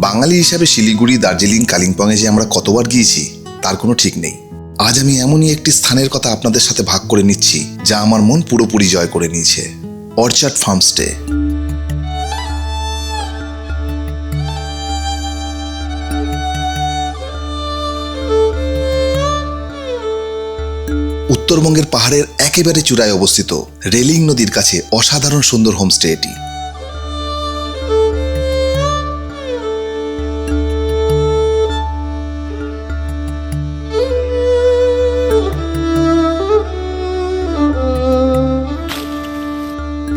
বাঙালি হিসাবে শিলিগুড়ি, দার্জিলিং, কালিম্পংয়ে যে আমরা কতবার গিয়েছি তার কোনো ঠিক নেই। আজ আমি এমনই একটি স্থানের কথা আপনাদের সাথে ভাগ করে নিচ্ছি যা আমার মন পুরোপুরি জয় করে নিয়েছে। Orchard farmstay. উত্তরবঙ্গের পাহাড়ের একেবারে চূড়ায় অবস্থিত রেলিং নদীর কাছে অসাধারণ সুন্দর হোমস্টে এটি।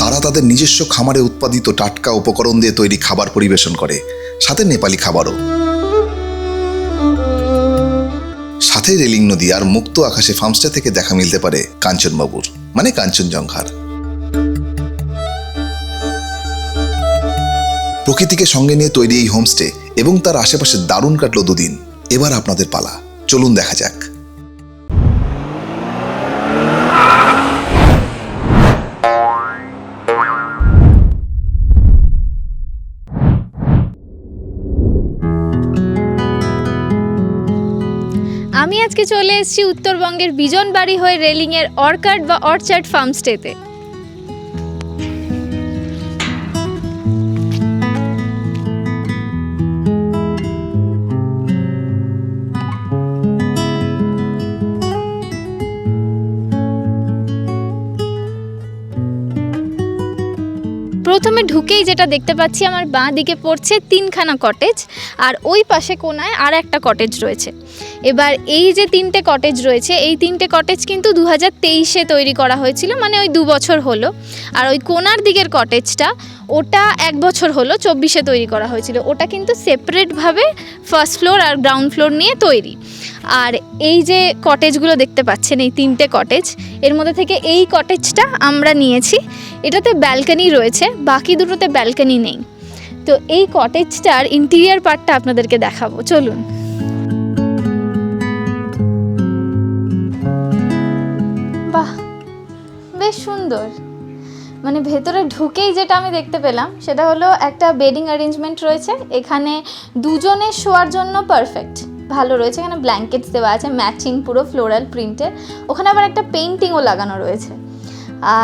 তারা তাদের নিজস্ব খামারে উৎপাদিত টাটকা উপকরণ দিয়ে তৈরি খাবার পরিবেশন করে, সাথে নেপালি খাবারও। সাথে রেলিং নদী আর মুক্ত আকাশে ফার্মস্টে থেকে দেখা মিলতে পারে কাঞ্চনবাবুর মানে কাঞ্চনজঙ্ঘার। প্রকৃতিকে সঙ্গে নিয়ে তৈরি এই হোমস্টে এবং তার আশেপাশে দারুণ কাটলো দুদিন। এবার আপনাদের পালা, চলুন দেখা যাক। আমি আজকে চলে এসেছি উত্তরবঙ্গের বিজনবাড়ি হয়ে রেলিংয়ের অর্কাড বা অর্চার্ড ফার্মস্টেতে। প্রথমে ঢুকেই যেটা দেখতে পাচ্ছি, আমার বাঁ দিকে পড়ছে 3খানা কটেজ, আর ওই পাশে কোনায় আর একটা কটেজ রয়েছে। এবার এই যে 3টে কটেজ রয়েছে, এই 3টে কটেজ কিন্তু 2023-এ তৈরি করা হয়েছিল, মানে ওই 2 বছর হলো। আর ওই কোনার দিকের কটেজটা, ওটা 1 বছর হলো, 24-এ তৈরি করা হয়েছিল। ওটা কিন্তু সেপারেটভাবে ফার্স্ট ফ্লোর আর গ্রাউন্ড ফ্লোর নিয়ে তৈরি। আর এই যে কটেজগুলো দেখতে পাচ্ছেন, এই 3টে কটেজ, এর মধ্যে থেকে এই কটেজটা আমরা নিয়েছি। এটাতে ব্যালকনি রয়েছে, বাকি দুটোতে ব্যালকনি নেই। তো এই কটেজটার ইন্টেরিয়ার পার্টটা আপনাদেরকে দেখাবো, চলুন। বাহ, বেশ সুন্দর। মানে ভেতরে ঢুকেই যেটা আমি দেখতে পেলাম সেটা হলো একটা বেডিং অ্যারেঞ্জমেন্ট রয়েছে। এখানে দুজনের শোয়ার জন্য পারফেক্ট, ভালো রয়েছে। এখানে ব্ল্যাঙ্কেটস দেওয়া আছে ম্যাচিং, পুরো ফ্লোরাল প্রিন্টের। ওখানে আবার একটা পেইন্টিংও লাগানো রয়েছে।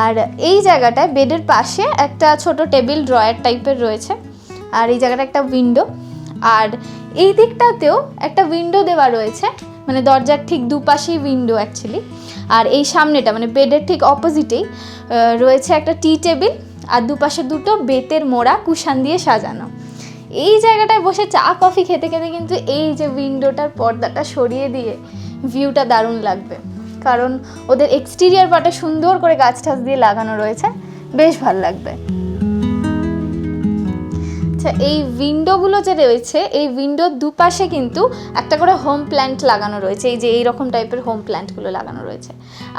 আর এই জায়গাটায় বেডের পাশে একটা ছোট টেবিল ড্রয়ার টাইপের রয়েছে। আর এই জায়গাটা একটা উইন্ডো, আর এই দিকটাতেও একটা উইন্ডো দেওয়া রয়েছে, মানে দরজার ঠিক দুপাশেই উইন্ডো অ্যাকচুয়ালি। আর এই সামনেটা মানে বেডের ঠিক অপোজিটেই রয়েছে একটা টি টেবিল, আর দুপাশে দুটো বেতের মোড়া কুশান দিয়ে সাজানো। এই জায়গাটায় বসে চা কফি খেতে খেতে কিন্তু এই যে উইন্ডোটার পর্দাটা সরিয়ে দিয়ে ভিউটা দারুণ লাগবে, কারণ ওদের এক্সটেরিয়ার পার্টে সুন্দর করে গাছ টাছ দিয়ে লাগানো রয়েছে, বেশ ভালো লাগবে। আচ্ছা, এই উইন্ডোগুলো যে রয়েছে, এই উইন্ডোর দুপাশে কিন্তু একটা করে হোম প্ল্যান্ট লাগানো রয়েছে। এই যে এইরকম টাইপের হোম প্ল্যান্টগুলো লাগানো রয়েছে।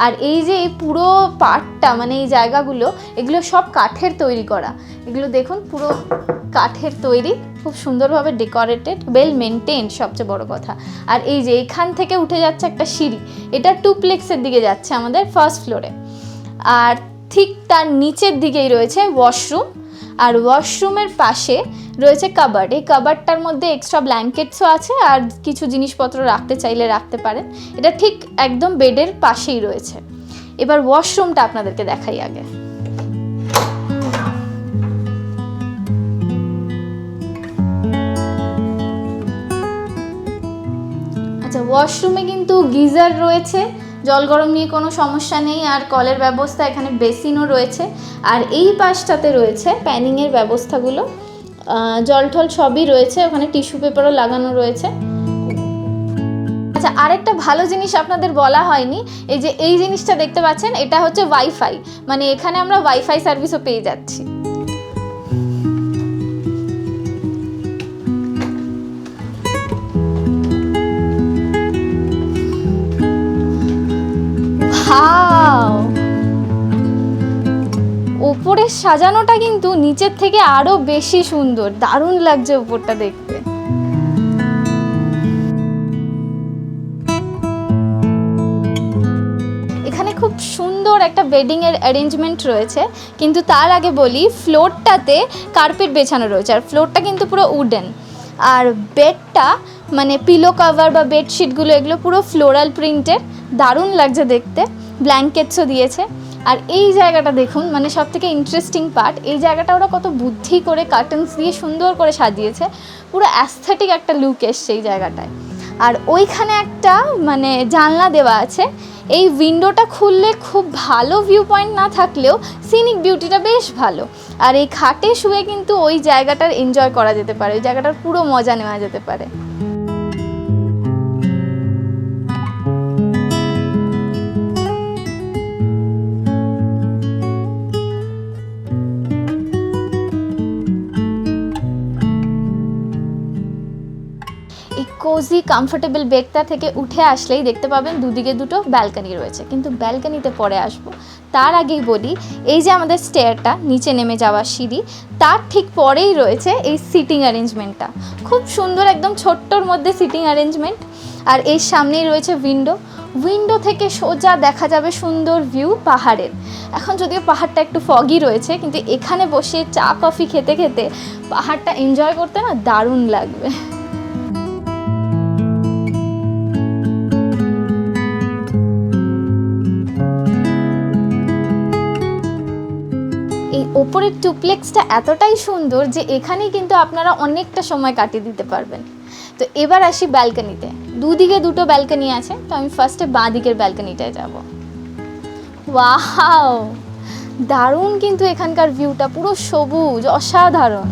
আর এই যে এই পুরো পার্টটা, মানে এই জায়গাগুলো, এগুলো সব কাঠের তৈরি করা। এগুলো দেখুন, পুরো কাঠের তৈরি, খুব সুন্দরভাবে ডেকোরেটেড, ওয়েল মেনটেন, সবচেয়ে বড় কথা। আর এই যে এখান থেকে উঠে যাচ্ছে একটা সিঁড়ি, এটা টুপ্লেক্সের দিকে যাচ্ছে আমাদের ফার্স্ট ফ্লোরে। আর ঠিক তার নিচের দিকেই রয়েছে ওয়াশরুম, আর ওয়াশরুমের পাশে রয়েছে কাবার্ড। এই কাবার্ডটার মধ্যে এক্সট্রা ব্ল্যাঙ্কেটসও আছে, আর কিছু জিনিসপত্র রাখতে চাইলে রাখতে পারেন। এটা ঠিক একদম বেডের পাশেই রয়েছে। এবার ওয়াশরুমটা আপনাদেরকে দেখাই আগে। আচ্ছা, ওয়াশরুমে কিন্তু গিজার রয়েছে, জল গরম নিয়ে কোনো সমস্যা নেই। আর কলের ব্যবস্থা, এখানে বেসিনও রয়েছে। আর এই পাশটাতে রয়েছে প্যানিংয়ের ব্যবস্থাগুলো, জল টল সবই রয়েছে। ওখানে টিস্যু পেপারও লাগানো রয়েছে। আচ্ছা, আরেকটা ভালো জিনিস আপনাদের বলা হয়নি, এই যে এই জিনিসটা দেখতে পাচ্ছেন, এটা হচ্ছে ওয়াইফাই। মানে এখানে আমরা ওয়াইফাই সার্ভিসও পেয়ে যাচ্ছি। ওপরের সাজানোটা কিন্তু নিচের থেকে আরো বেশি সুন্দর, দারুণ লাগছে উপরটা দেখতে। এখানে খুব সুন্দর একটা বেডিং এর অ্যারেঞ্জমেন্ট রয়েছে, কিন্তু তার আগে বলি ফ্লোরটাতে কার্পেট বেছানো রয়েছে, আর ফ্লোরটা কিন্তু পুরো উডেন। আর বেডটা মানে পিলো কভার বা বেডশিটগুলো এগুলো পুরো ফ্লোরাল প্রিন্টের, দারুণ লাগছে দেখতে। ব্ল্যাঙ্কেটসও দিয়েছে। আর এই জায়গাটা দেখুন, মানে সব থেকে ইন্টারেস্টিং পার্ট, এই জায়গাটা ওরা কত বুদ্ধি করে কার্টেন্স দিয়ে সুন্দর করে সাজিয়েছে, পুরো অ্যাস্থেটিক একটা লুক এসছে এই জায়গাটায়। আর ওইখানে একটা মানে জানলা দেওয়া আছে, এই উইন্ডোটা খুললে খুব ভালো ভিউ পয়েন্ট না থাকলেও সিনিক বিউটিটা বেশ ভালো। আর এই খাটে শুয়ে কিন্তু ওই জায়গাটার এনজয় করা যেতে পারে, ওই জায়গাটার পুরো মজা নেওয়া যেতে পারে। এই কোজি কমফোর্টেবল বেডটা থেকে উঠে আসলেই দেখতে পাবেন দুদিকে দুটো ব্যালকনি রয়েছে, কিন্তু ব্যালকনিতে পরে আসবো। তার আগেই বলি, এই যে আমাদের স্টেয়ারটা নিচে নেমে যাওয়ার সিঁড়ি, তার ঠিক পরেই রয়েছে এই সিটিং অ্যারেঞ্জমেন্টটা। খুব সুন্দর, একদম ছোট্টর মধ্যে সিটিং অ্যারেঞ্জমেন্ট। আর এর সামনেই রয়েছে উইন্ডো থেকে সোজা দেখা যাবে সুন্দর ভিউ পাহাড়ের। এখন যদিও পাহাড়টা একটু ফগি রয়েছে, কিন্তু এখানে বসে চা কফি খেতে খেতে পাহাড়টা এনজয় করতে না দারুণ লাগবে। এই ওপরের ডুপ্লেক্সটা এতটাই সুন্দর যে এখানেই কিন্তু আপনারা অনেকটা সময় কাটিয়ে দিতে পারবেন। তো এবার আসি ব্যালকনিতে। দুদিকে দুটো ব্যালকনি আছে, তো আমি ফার্স্টে বাঁ দিকের ব্যালকনিটায় যাব। ওয়াও, দারুণ কিন্তু এখানকার ভিউটা, পুরো সবুজ, অসাধারণ।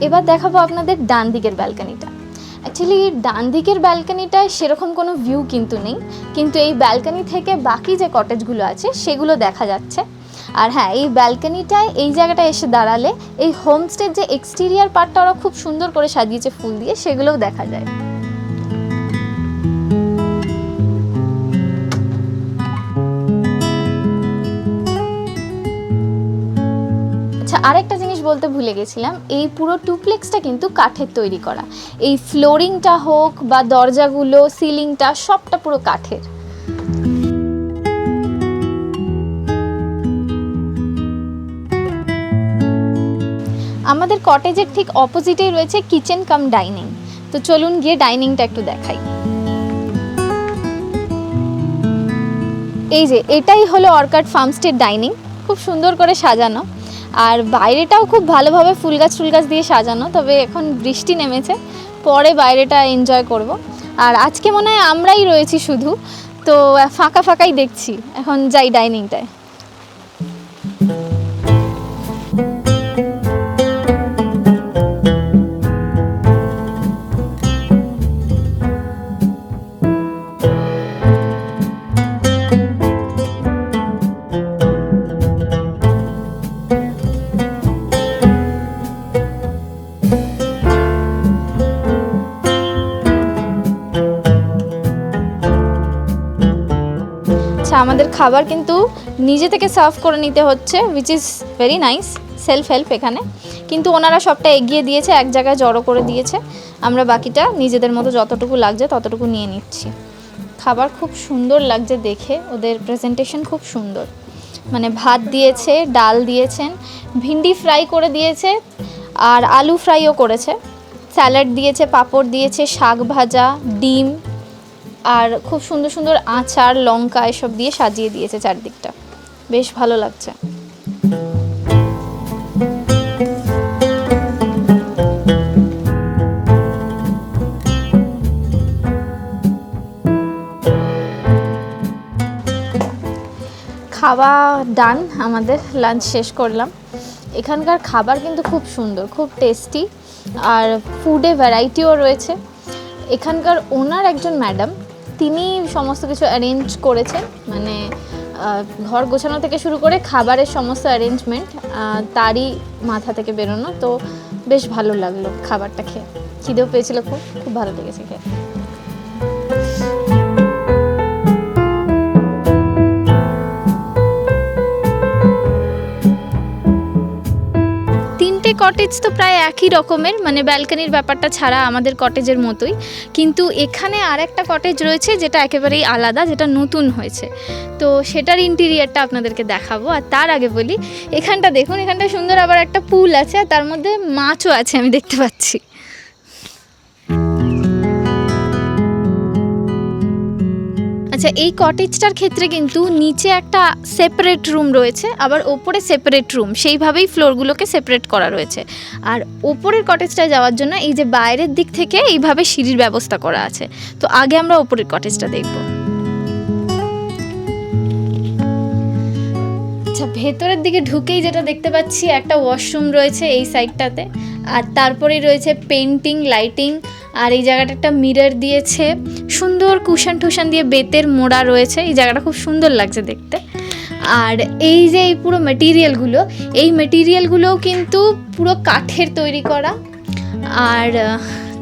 এবার দেখাবো আপনাদের ডান দিকের ব্যালকনিটা। অ্যাকচুয়ালি ডান দিকের ব্যালকনিটায় সেরকম কোনো ভিউ কিন্তু নেই, কিন্তু এই ব্যালকনি থেকে বাকি যে কটেজগুলো আছে সেগুলো দেখা যাচ্ছে। আর হ্যাঁ, এই ব্যালকনিটায় এই জায়গাটায় এসে দাঁড়ালে এই হোমস্টের যে এক্সটেরিয়ার পার্টটা ওরা খুব সুন্দর করে সাজিয়েছে ফুল দিয়ে, সেগুলোও দেখা যায়। আচ্ছা, আরেকটা জিনিস বলতে ভুলে গেছিলাম, এই পুরো ডুপ্লেক্সটা কিন্তু কাঠের তৈরি করা। এই ফ্লোরিংটা হোক বা দরজাগুলো, সিলিংটা, সবটা পুরো কাঠের। আমাদের কটেজের ঠিক অপোজিটেই রয়েছে কিচেন কাম ডাইনিং। তো চলুন গিয়ে ডাইনিংটা একটু দেখাই। এই যে এটাই হলো অর্কাড ফার্মস্টের ডাইনিং, খুব সুন্দর করে সাজানো। আর বাইরেটাও খুব ভালোভাবে ফুল গাছ দিয়ে সাজানো। তবে এখন বৃষ্টি নেমেছে, পরে বাইরেটা এনজয় করব। আর আজকে মনে হয় আমরাই রয়েছি শুধু, তো ফাঁকা ফাঁকাই দেখছি। এখন যাই ডাইনিংটায়। আমাদের খাবার কিন্তু নিজে থেকে সার্ভ করে নিতে হচ্ছে, which is very nice, self help এখানে। কিন্তু ওনারা সবটা এগিয়ে দিয়েছে, এক জায়গায় জড়ো করে দিয়েছে। আমরা বাকিটা নিজেদের মতো যতটুকু লাগছে ততটুকু নিয়ে নিচ্ছি। খাবার খুব সুন্দর লাগছে দেখে, ওদের প্রেজেন্টেশন খুব সুন্দর। মানে ভাত দিয়েছে, ডাল দিয়েছেন, ভিন্ডি ফ্রাই করে দিয়েছে, আর আলু ফ্রাইও করেছে, স্যালাড দিয়েছে, পাঁপড় দিয়েছে, শাক ভাজা, ডিম, আর খুব সুন্দর সুন্দর আচার, লঙ্কা এসব দিয়ে সাজিয়ে দিয়েছে চারদিকটা। বেশ ভালো লাগছে। খাওয়া ডান, আমাদের লাঞ্চ শেষ করলাম। এখানকার খাবার কিন্তু খুব সুন্দর, খুব টেস্টি, আর ফুডে ভ্যারাইটিও রয়েছে। এখানকার ওনার একজন ম্যাডাম, তিনি সমস্ত কিছু অ্যারেঞ্জ করেছেন, মানে ঘর গোছানো থেকে শুরু করে খাবারের সমস্ত অ্যারেঞ্জমেন্ট তারই মাথা থেকে বেরোনো। তো বেশ ভালো লাগলো খাবারটা খেয়ে, খিদেও পেয়েছিল, খুব খুব ভালো লেগেছে খেয়ে। কটেজ তো প্রায় একই রকমের, মানে ব্যালকনির ব্যাপারটা ছাড়া আমাদের কটেজের মতোই, কিন্তু এখানে আর একটা কটেজ রয়েছে যেটা একেবারেই আলাদা, যেটা নতুন হয়েছে। তো সেটার ইন্টেরিয়ারটা আপনাদেরকে দেখাবো। আর তার আগে বলি, এখানটা দেখুন, এখানটা সুন্দর আবার একটা পুল আছে, আর তার মধ্যে মাছও আছে আমি দেখতে পাচ্ছি। আচ্ছা, এই কটেজটার ক্ষেত্রে কিন্তু নিচে একটা সেপারেট রুম রয়েছে, আবার ওপরে সেপারেট রুম, সেইভাবেই ফ্লোরগুলোকে সেপারেট করা রয়েছে। আর ওপরের কটেজটায় যাওয়ার জন্য এই যে বাইরের দিক থেকে এইভাবে সিঁড়ির ব্যবস্থা করা আছে। তো আগে আমরা ওপরের কটেজটা দেখব। আচ্ছা, ভেতরের দিকে ঢুকেই যেটা দেখতে পাচ্ছি, একটা ওয়াশরুম রয়েছে এই সাইডটাতে, আর তারপরেই রয়েছে পেন্টিং, লাইটিং, আর এই জায়গাটা একটা মিরর দিয়েছে, সুন্দর কুশন টুশন দিয়ে বেতের মোড়া রয়েছে। এই জায়গাটা খুব সুন্দর লাগছে দেখতে। আর এই যে এই পুরো মেটেরিয়ালগুলো, এই মেটেরিয়ালগুলোও কিন্তু পুরো কাঠের তৈরি করা। আর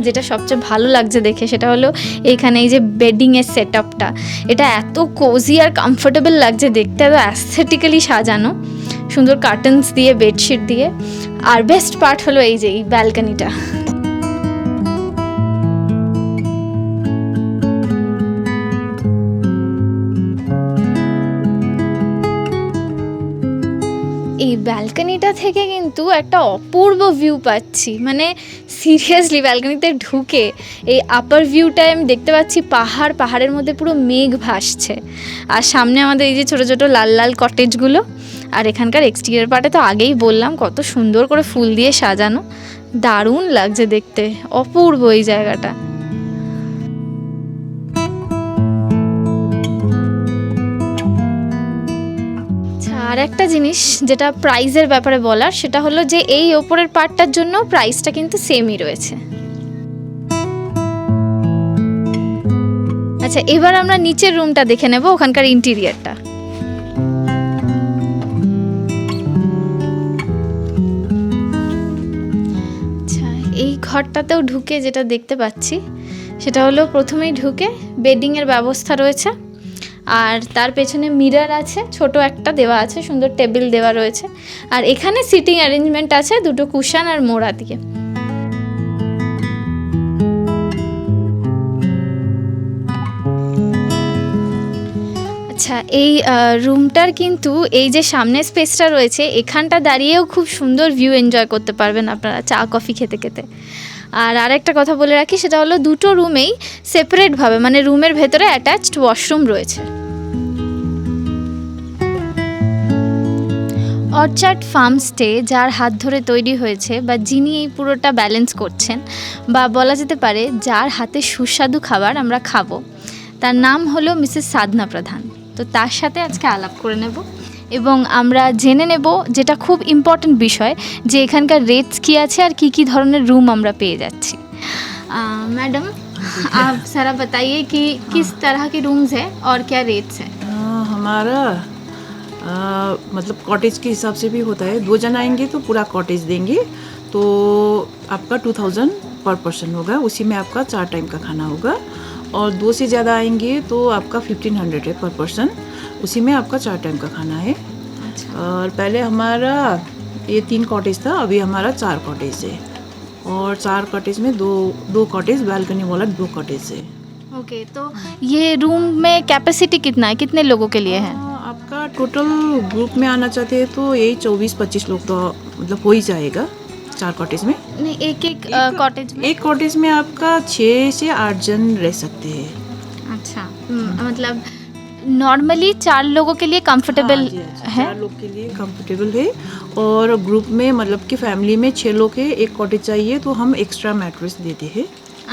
যেটা সবচেয়ে ভালো লাগছে দেখে সেটা হলো এইখানে এই যে বেডিংয়ের সেট আপটা, এটা এত কোজি আর কমফোর্টেবল লাগছে দেখতে, এত অ্যাস্থেটিক্যালি সাজানো, সুন্দর কার্টেন্স দিয়ে, বেডশিট দিয়ে। আর বেস্ট পার্ট হলো এই যে এই ব্যালকনিটা। এই ব্যালকনিটা থেকে কিন্তু একটা অপূর্ব ভিউ পাচ্ছি, মানে সিরিয়াসলি ব্যালকনিতে ঢুকে এই আপার ভিউটায় আমি দেখতে পাচ্ছি পাহাড়, পাহাড়ের মধ্যে পুরো মেঘ ভাসছে, আর সামনে আমাদের এই যে ছোটো ছোটো লাল লাল কটেজগুলো। আর এখানকার এক্সটিরিয়ার পার্টে তো আগেই বললাম কত সুন্দর করে ফুল দিয়ে সাজানো, দারুণ লাগছে দেখতে, অপূর্ব এই জায়গাটা। আর একটা জিনিস যেটা প্রাইসের ব্যাপারে বলার, সেটা হলো যে এই ওপরের পার্টটার জন্য প্রাইসটা কিন্তু সেমই রয়েছে। আচ্ছা, এবার আমরা নিচের রুমটা দেখে নেব, ওখানকার ইন্টেরিয়ারটা। আচ্ছা, এই ঘরটাতেও ঢুকে যেটা দেখতে পাচ্ছি সেটা হলো প্রথমেই ঢুকে বেডিংয়ের ব্যবস্থা রয়েছে, আর তার পেছনে মিরর আছে, ছোট একটা দেওয়া আছে, সুন্দর টেবিল দেওয়া রয়েছে, আর এখানে সিটিং অ্যারেঞ্জমেন্ট আছে দুটো কুশন আর মোড়া দিয়ে। আচ্ছা, এই রুমটার কিন্তু এই যে সামনে স্পেসটা রয়েছে, এখানটা দাঁড়িয়েও খুব সুন্দর ভিউ এনজয় করতে পারবেন আপনারা চা কফি খেতে খেতে। আর আরেকটা কথা বলে রাখি, সেটা হলো দুটো রুমেই সেপারেটভাবে, মানে রুমের ভেতরে অ্যাটাচড ওয়াশরুম রয়েছে। অর্চার্ড ফার্মস্টে যার হাত ধরে তৈরি হয়েছে, বা যিনি এই পুরোটা ব্যালেন্স করছেন, বা বলা যেতে পারে যার হাতে সুস্বাদু খাবার আমরা খাবো, তার নাম হলো মিসেস সাধনা প্রধান। তো তার সাথে আজকে আলাপ করে নেব এবং আমরা জেনে নেব, যেটা খুব ইম্পর্টেন্ট বিষয়, যে এখানকার রেটস কী আছে আর কী কী ধরনের রুম আমরা পেয়ে যাচ্ছি। मैडम, आप सारा बताइए कि किस तरह के रूम्स है और क्या रेट्स है। हमारा मतलब कॉटेज के हिसाब से भी होता है, 2 जन आएंगे तो पूरा कॉटेज देंगे, तो आपका 2000 पर पर्सन होगा, उसी में आपका 4 टाइम का खाना होगा। और 2 से ज़्यादा आएंगे तो आपका 1500 है पर पर्सन, उसी में आपका 4 टाइम का खाना है। अच्छा। और पहले हमारा ये 3 कॉटेज था, अभी हमारा 4 कॉटेज है, और 4 कॉटेज में दो कॉटेज बालकनी वाला 2 कॉटेज है। ओके, तो ये रूम में कैपेसिटी कितना है, कितने लोगों के लिए है? आपका टोटल ग्रुप में आना चाहते हैं तो यही 24-25 लोग तो मतलब हो ही जाएगा 4 कॉटेज में। नहीं, एक कॉटेज में। एक कॉटेज में आपका 6 से 8 जन रह सकते हैं। अच्छा, मतलब नॉर्मली 4 लोगों के लिए कंफर्टेबल है। 4 लोग के लिए कंफर्टेबल है, और ग्रुप में मतलब कि फैमिली में 6 लोग है, एक कॉटेज चाहिए तो हम एक्स्ट्रा मैट्रेस देते हैं।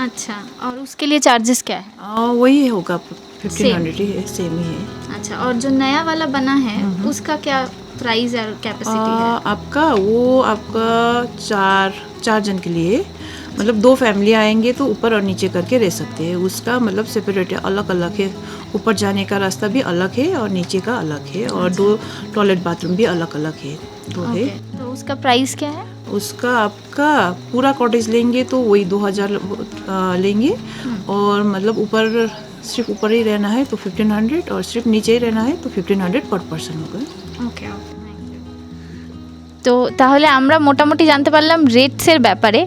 अच्छा, और उसके लिए चार्जेस क्या है? वही होगा 1500 ही है, सेम ही है। अच्छा, और जो नया वाला बना है उसका क्या प्राइस और कैपेसिटी है? आपका वो आपका 4 जन के लिए, मतलब 2 फैमिली आएंगे तो ऊपर और नीचे करके रह सकते हैं, उसका मतलब सेपरेट है, अलग अलग है, ऊपर जाने का रास्ता भी अलग है और नीचे का अलग है, और 2 टॉयलेट बाथरूम भी अलग अलग है, तो है। तो उसका प्राइस क्या है? उसका आपका पूरा कॉटेज लेंगे तो वही 2000 लेंगे, और मतलब ऊपर सिर्फ ऊपर ही रहना है तो 1500, और सिर्फ नीचे ही रहना है तो 1500 पर पर्सन होगा। ओके, তো তাহলে আমরা মোটামুটি জানতে পারলাম রেটসের ব্যাপারে।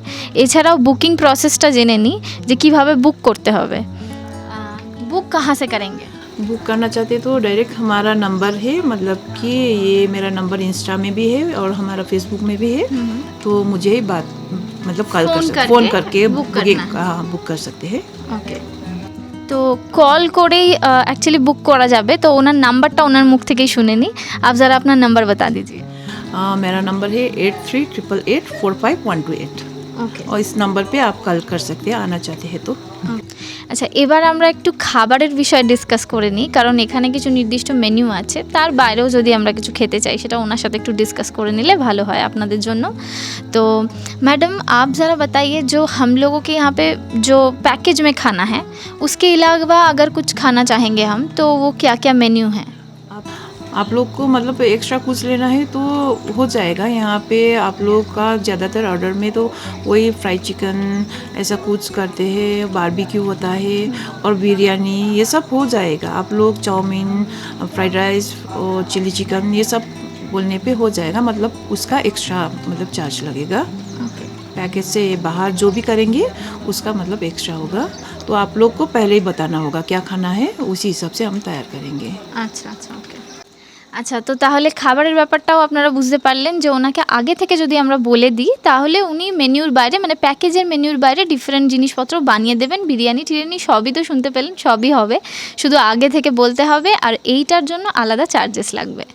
এছাড়াও বুকিং প্রসেসটা জেনে নিই যে কিভাবে বুক করতে হবে। বুক কাহা সে করেंगे? बुक करना चाहते तो डायरेक्ट हमारा नंबर है, मतलब कि ये मेरा नंबर इंस्टा में भी है और हमारा फेसबुक में भी है, तो मुझे ही बात मतलब कॉल कर सकते, फ़ोन करके बुक कर सकते हैं। ওকে, তো কল করেই অ্যাকচুয়ালি বুক করা যাবে। তো ওনার নাম্বারটা ওনার মুখ থেকেই শুনে নিই। आप ज़रा अपना नंबर बता दीजिए। मेरा नंबर है 8388845128 ওকে, और इस नंबर पे आप कॉल कर सकते हैं आना चाहते हैं तो। আচ্ছা এবার আমরা একটু খাবারের বিষয়ে ডিসকাস করে নিই, কারণ এখানে কিছু নির্দিষ্ট মেনু আছে, তার বাইরেও যদি আমরা কিছু খেতে চাই সেটা ওনার সাথে একটু ডিসকাস করে নিলে ভালো হয় আপনাদের জন্য। তো मैडम आप ज़रा बताइए जो हम लोगों के यहाँ पे जो पैकेज में खाना है उसके अलावा अगर कुछ खाना चाहेंगे हम तो वो क्या क्या मेन्यू है? आप लोग को मतलब एक्स्ट्रा कुछ लेना है तो हो जाएगा। यहाँ पे आप लोग का ज़्यादातर ऑर्डर में तो वही फ्राई चिकन ऐसा कुछ करते हैं, बारबेक्यू होता है और बिरयानी, ये सब हो जाएगा। आप लोग चाउमीन, फ्राइड राइस और चिली चिकन ये सब बोलने पे हो जाएगा, मतलब उसका एक्स्ट्रा मतलब चार्ज लगेगा। पैकेज से बाहर जो भी करेंगे उसका मतलब एक्स्ट्रा होगा, तो आप लोग को पहले ही बताना होगा क्या खाना है, उसी हिसाब से हम तैयार करेंगे। আচ্ছা আচ্ছা, ওকে। আচ্ছা, তো তাহলে খাবারের ব্যাপারটাও আপনারা বুঝতে পারলেন যে ওনাকে আগে থেকে যদি আমরা বলে দিই তাহলে উনি মেনুর বাইরে মানে প্যাকেজের মেনুর বাইরে ডিফারেন্ট জিনিসপত্র বানিয়ে দেবেন। বিরিয়ানি টিরিয়ানি সবই তো শুনতে পেলেন, সবই হবে, শুধু আগে থেকে বলতে হবে, আর এইটার জন্য আলাদা চার্জেস লাগবে।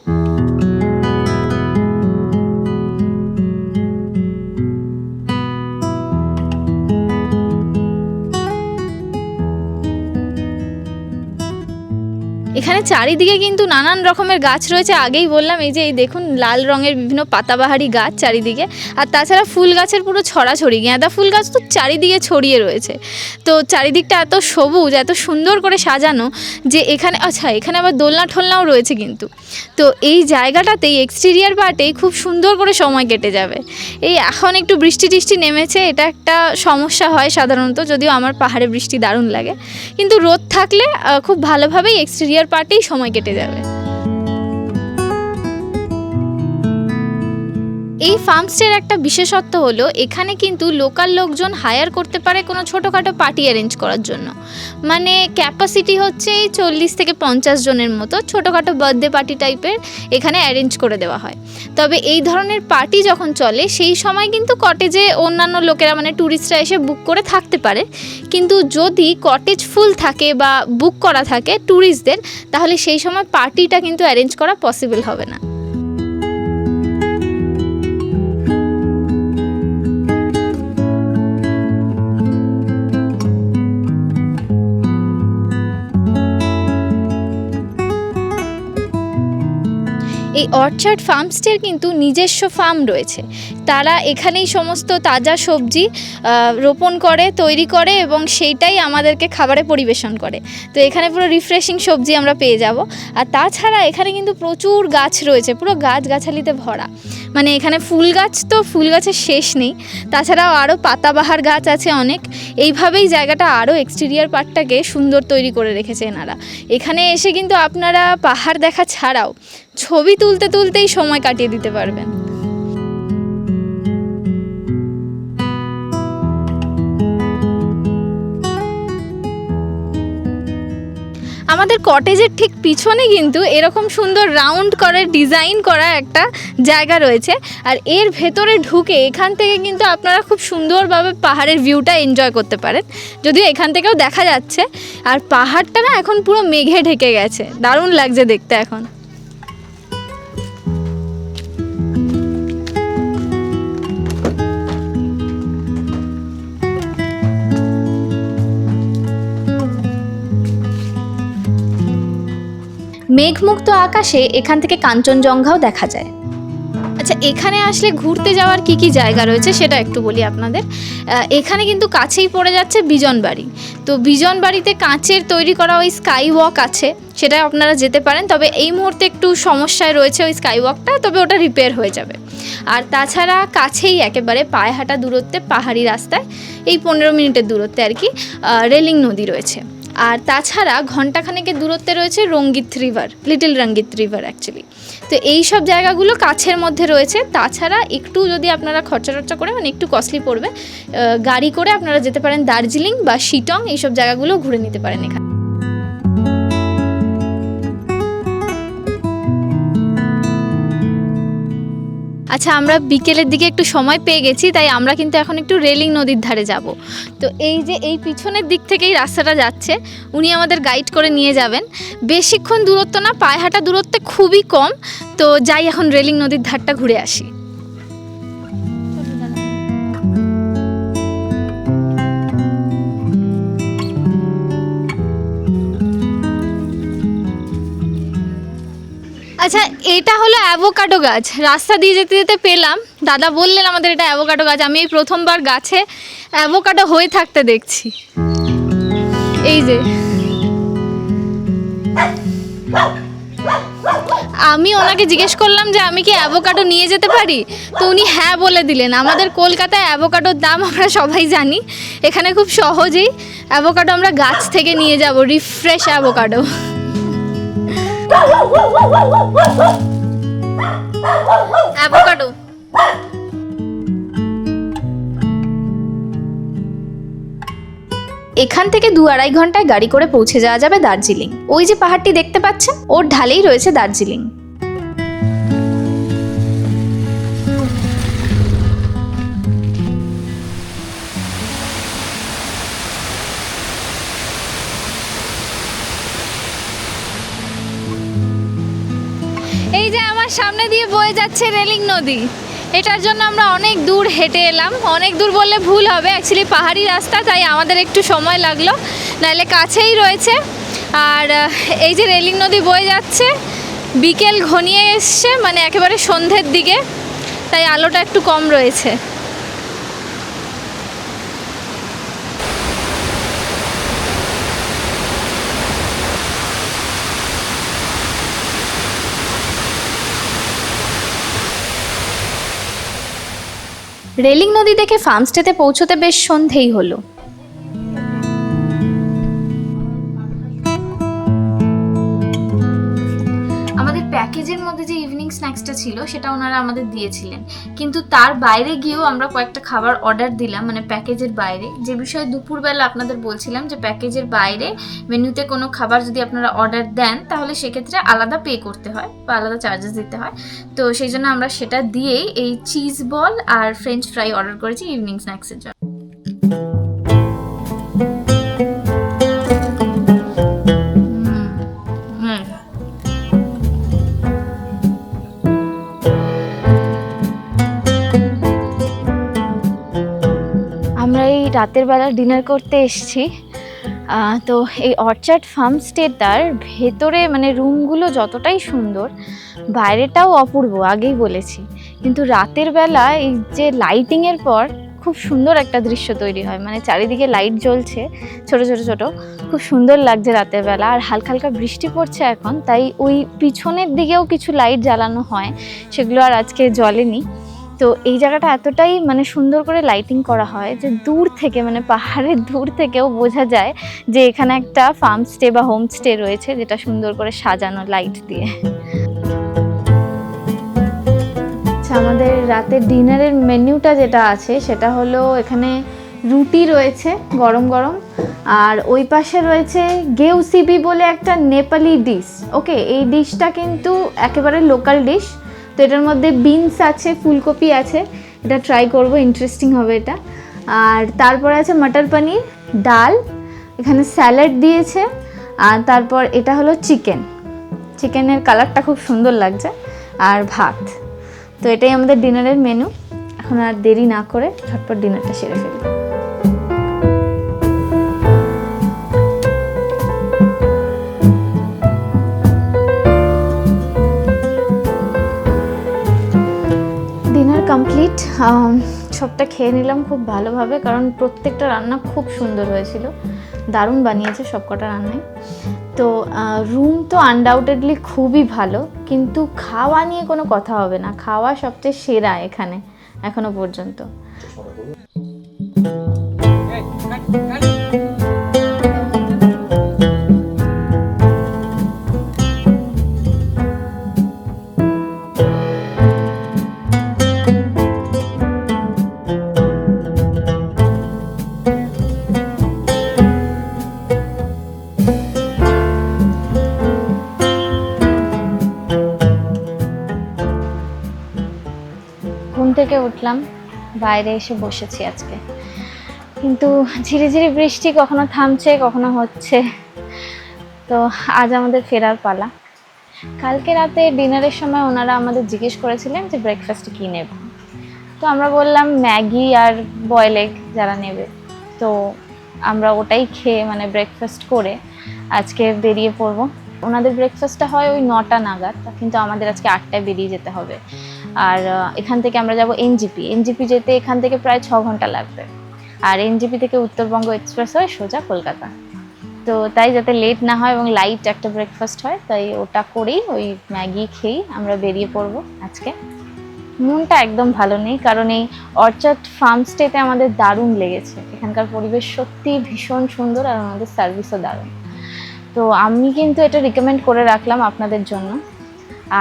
এখানে চারিদিকে কিন্তু নানান রকমের গাছ রয়েছে, আগেই বললাম। এই যে এই দেখুন লাল রঙের বিভিন্ন পাতাবাহারি গাছ চারিদিকে, আর তাছাড়া ফুল গাছের পুরো ছড়াছড়ি, গাঁদা ফুল গাছ তো চারিদিকে ছড়িয়ে রয়েছে। তো চারিদিকটা এত সবুজ, এত সুন্দর করে সাজানো যে এখানে, আচ্ছা এখানে আবার দোলনা ঠোলনাও রয়েছে কিন্তু। তো এই জায়গাটাতেই এক্সটেরিয়ার পার্টেই খুব সুন্দর করে সময় কেটে যাবে। এই এখন একটু বৃষ্টি টিষ্টি নেমেছে, এটা একটা সমস্যা হয় সাধারণত, যদিও আমার পাহাড়ে বৃষ্টি দারুণ লাগে, কিন্তু রোদ থাকলে খুব ভালোভাবেই এক্সটেরিয়ার পার্টেই সময় কেটে যাবে। এই ফার্মস্টের একটা বিশেষত্ব হলো এখানে কিন্তু লোকাল লোকজন হায়ার করতে পারে কোনো ছোটোখাটো পার্টি অ্যারেঞ্জ করার জন্য। মানে ক্যাপাসিটি হচ্ছে এই 40 থেকে 50 জনের মতো, ছোটোখাটো বার্থডে পার্টি টাইপের এখানে অ্যারেঞ্জ করে দেওয়া হয়। তবে এই ধরনের পার্টি যখন চলে সেই সময় কিন্তু কটেজে অন্যান্য লোকেরা মানে ট্যুরিস্টরা এসে বুক করে থাকতে পারে, কিন্তু যদি কটেজ ফুল থাকে বা বুক করা থাকে ট্যুরিস্টদের, তাহলে সেই সময় পার্টিটা কিন্তু অ্যারেঞ্জ করা পসিবল হবে না। এই অর্চার্ড ফার্মস্টের কিন্তু নিজস্ব ফার্ম রয়েছে, তারা এখানেই সমস্ত তাজা সবজি রোপণ করে, তৈরি করে এবং সেইটাই আমাদেরকে খাবারে পরিবেশন করে। তো এখানে পুরো রিফ্রেশিং সবজি আমরা পেয়ে যাব। আর তাছাড়া এখানে কিন্তু প্রচুর গাছ রয়েছে, পুরো গাছগাছালিতে ভরা। মানে এখানে ফুল গাছ তো ফুল গাছের শেষ নেই, তাছাড়াও আরও পাতাবাহার গাছ আছে অনেক। এইভাবেই জায়গাটা আরও এক্সটেরিয়ার পার্টটাকে সুন্দর তৈরি করে রেখেছে এনারা। এখানে এসে কিন্তু আপনারা পাহাড় দেখা ছাড়াও ছবি তুলতে তুলতেই সময় কাটিয়ে দিতে পারবেন। আমাদের কটেজের ঠিক পিছনে কিন্তু এরকম সুন্দর রাউন্ড করে ডিজাইন করা একটা জায়গা রয়েছে, আর এর ভেতরে ঢুকে এখান থেকে কিন্তু আপনারা খুব সুন্দরভাবে পাহাড়ের ভিউটা এনজয় করতে পারেন, যদিও এখান থেকেও দেখা যাচ্ছে। আর পাহাড়টা না এখন পুরো মেঘে ঢেকে গেছে, দারুণ লাগছে দেখতে এখন। মেঘমুক্ত আকাশে এখান থেকে কাঞ্চনজঙ্ঘাও দেখা যায়। আচ্ছা, এখানে আসলে ঘুরতে যাওয়ার কি কি জায়গা রয়েছে সেটা একটু বলি আপনাদের। এখানে কিন্তু কাছেই পড়ে যাচ্ছে বিজনবাড়ি। তো বিজনবাড়িতে কাঁচের তৈরি করা ওই স্কাই ওয়াক আছে, সেটা আপনারা যেতে পারেন। তবে এই মুহূর্তে একটু সমস্যায় রয়েছে ওই স্কাই ওয়াকটা, তবে ওটা রিপেয়ার হয়ে যাবে। আর তাছাড়া কাছেই একেবারে পায়ে হাঁটা দূরত্বে পাহাড়ি রাস্তায় এই 15 মিনিটের দূরত্বে আর কি রেলিং নদী রয়েছে। আর তাছাড়া ঘন্টাখানেকের দূরত্বে রয়েছে রঙ্গিত রিভার, লিটল রঙ্গিত রিভার অ্যাকচুয়ালি। তো এই সব জায়গাগুলো কাছের মধ্যে রয়েছে। তাছাড়া একটু যদি আপনারা খরচা করে মানে একটু কস্টলি পড়বে, গাড়ি করে আপনারা যেতে পারেন দার্জিলিং বা শিটং, এইসব জায়গাগুলো ঘুরে নিতে পারেন এখানে। আচ্ছা, আমরা বিকেলের দিকে একটু সময় পেয়ে গেছি, তাই আমরা কিন্তু এখন একটু রেলিং নদীর ধারে যাব। তো এই যে এই পিছনের দিক থেকেই রাস্তাটা যাচ্ছে, উনি আমাদের গাইড করে নিয়ে যাবেন। বেশিক্ষণ দূরত্ব না, পায়ে হাঁটা দূরত্বে খুবই কম। তো যাই এখন রেলিং নদীর ধারটা ঘুরে আসি। আচ্ছা, এটা হলো অ্যাভোকাডো গাছ। রাস্তা দিয়ে যেতে যেতে পেলাম, দাদা বললেন আমাদের এটা অ্যাভোকাডো গাছ। আমি এই প্রথমবার গাছে অ্যাভোকাডো হয়ে থাকতে দেখছি। এই যে আমি ওনাকে জিজ্ঞেস করলাম যে আমি কি অ্যাভোকাডো নিয়ে যেতে পারি, তো উনি হ্যাঁ বলে দিলেন। আমাদের কলকাতায় অ্যাভোকাডোর দাম আমরা সবাই জানি, এখানে খুব সহজেই অ্যাভোকাডো আমরা গাছ থেকে নিয়ে যাব, রিফ্রেশ অ্যাভোকাডো। অ্যাভোকাডো এখান থেকে 2-2.5 ঘন্টায় গাড়ি করে পৌঁছে যাওয়া যাবে দার্জিলিং। ওই যে পাহাড়টি দেখতে পাচ্ছেন, ওর ঢালেই রয়েছে দার্জিলিং। এই যে আমার সামনে দিয়ে বয়ে যাচ্ছে রেলিং নদী, এটার জন্য আমরা অনেক দূর হেঁটে এলাম। অনেক দূর বললে ভুল হবে, অ্যাকচুয়ালি পাহাড়ি রাস্তা, তাই আমাদের একটু সময় লাগলো, নাহলে কাছেই রয়েছে। আর এই যে রেলিং নদী বয়ে যাচ্ছে, বিকেল ঘনিয়ে এসছে, মানে একেবারে সন্ধ্যের দিকে, তাই আলোটা একটু কম রয়েছে। রেলিং নদী দেখে ফার্মস্টেতে পৌঁছতে বেশ সন্ধেই হলো। আমাদের প্যাকেজের মধ্যে যে ইভিনিং স্ন্যাক্সটা ছিল সেটা ওনারা আমাদের দিয়েছিলেন, কিন্তু তার বাইরে গিয়েও আমরা কয়েকটা খাবার অর্ডার দিলাম, মানে প্যাকেজের বাইরে। যে বিষয়ে দুপুরবেলা আপনাদের বলছিলাম যে প্যাকেজের বাইরে মেনুতে কোনো খাবার যদি আপনারা অর্ডার দেন তাহলে সেক্ষেত্রে আলাদা পে করতে হয় বা আলাদা চার্জেস দিতে হয়। তো সেই জন্য আমরা সেটা দিয়েই এই চিজ বল আর ফ্রেঞ্চ ফ্রাই অর্ডার করেছি ইভিনিং স্ন্যাক্সের জন্য। আমরা এই রাতের বেলা ডিনার করতে এসেছি। তো এই অর্চার্ড ফার্মস্টেটার ভেতরে মানে রুমগুলো যতটাই সুন্দর, বাইরেটাও অপূর্ব, আগেই বলেছি। কিন্তু রাতের বেলা এই যে লাইটিংয়ের পর খুব সুন্দর একটা দৃশ্য তৈরি হয়, মানে চারিদিকে লাইট জ্বলছে ছোট ছোট ছোট, খুব সুন্দর লাগছে রাতের বেলা। আর হালকা হালকা বৃষ্টি পড়ছে এখন, তাই ওই পিছনের দিকেও কিছু লাইট জ্বালানো হয়, সেগুলো আর আজকে জ্বলেনি। তো এই জায়গাটা এতটাই মানে সুন্দর করে লাইটিং করা হয় যে দূর থেকে, মানে পাহাড়ের দূর থেকেও বোঝা যায় যে এখানে একটা ফার্মস্টে বা হোমস্টে রয়েছে, যেটা সুন্দর করে সাজানো লাইট দিয়ে। আচ্ছা, আমাদের রাতের ডিনারের মেনুটা যেটা আছে সেটা হলো এখানে রুটি রয়েছে গরম গরম, আর ওই পাশে রয়েছে গেউসিবি বলে একটা নেপালি ডিশ। ওকে, এই ডিশটা কিন্তু একেবারে লোকাল ডিশ। তো এটার মধ্যে বিনস আছে, ফুলকপি আছে, এটা ট্রাই করব, ইন্টারেস্টিং হবে এটা। আর তারপরে আছে মটর পনির, ডাল, এখানে স্যালাড দিয়েছে, আর তারপর এটা হলো চিকেনের কালারটা খুব সুন্দর লাগছে, আর ভাত। তো এটাই আমাদের ডিনারের মেনু। এখন আর দেরি না করে ঝটপট ডিনারটা সেরে ফেলি। ডিনার কমপ্লিট, সবটা খেয়ে নিলাম খুব ভালোভাবে, কারণ প্রত্যেকটা রান্না খুব সুন্দর হয়েছিল, দারুণ বানিয়েছে সব কটা রান্নাই। তো রুম তো আনডাউটেডলি খুবই ভালো, কিন্তু খাওয়া নিয়ে কোনো কথা হবে না, খাওয়া সবচেয়ে সেরা এখানে এখনো পর্যন্ত। থেকে উঠলাম, বাইরে এসে বসেছি আজকে, কিন্তু ঝিরিঝিরি বৃষ্টি কখনো থামছে কখনো হচ্ছে। তো আজ আমাদের ফেরার পালা। কালকে রাতে ডিনারের সময় ওনারা আমাদের জিজ্ঞেস করেছিলেন যে ব্রেকফাস্টে কী নেব। তো আমরা বললাম ম্যাগি আর বয়েল এগ যারা নেবে। তো আমরা ওটাই খেয়ে মানে ব্রেকফাস্ট করে আজকে বেরিয়ে পড়বো। ওনাদের ব্রেকফাস্টটা হয় ওই 9টা নাগাদ, কিন্তু আমাদের আজকে 8টায় বেরিয়ে যেতে হবে। আর এখান থেকে আমরা যাব এনজিপি যেতে এখান থেকে প্রায় 6 ঘন্টা লাগবে। আর এনজিপি থেকে উত্তরবঙ্গ এক্সপ্রেস হয় সোজা কলকাতা। তো তাই যাতে লেট না হয় এবং লাইট একটা ব্রেকফাস্ট হয়, তাই ওটা করেই ওই ম্যাগি খেয়েই আমরা বেরিয়ে পড়বো আজকে। মনটা একদম ভালো নেই, কারণ এই অর্চার্ড ফার্ম স্টেতে আমাদের দারুণ লেগেছে। এখানকার পরিবেশ সত্যি ভীষণ সুন্দর আর আমাদের সার্ভিসও দারুণ। তো আমি কিন্তু এটা রিকমেন্ড করে রাখলাম আপনাদের জন্য,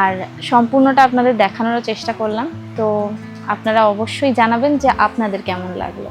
আর সম্পূর্ণটা আপনাদের দেখানোর চেষ্টা করলাম। তো আপনারা অবশ্যই জানাবেন যে আপনাদের কেমন লাগলো।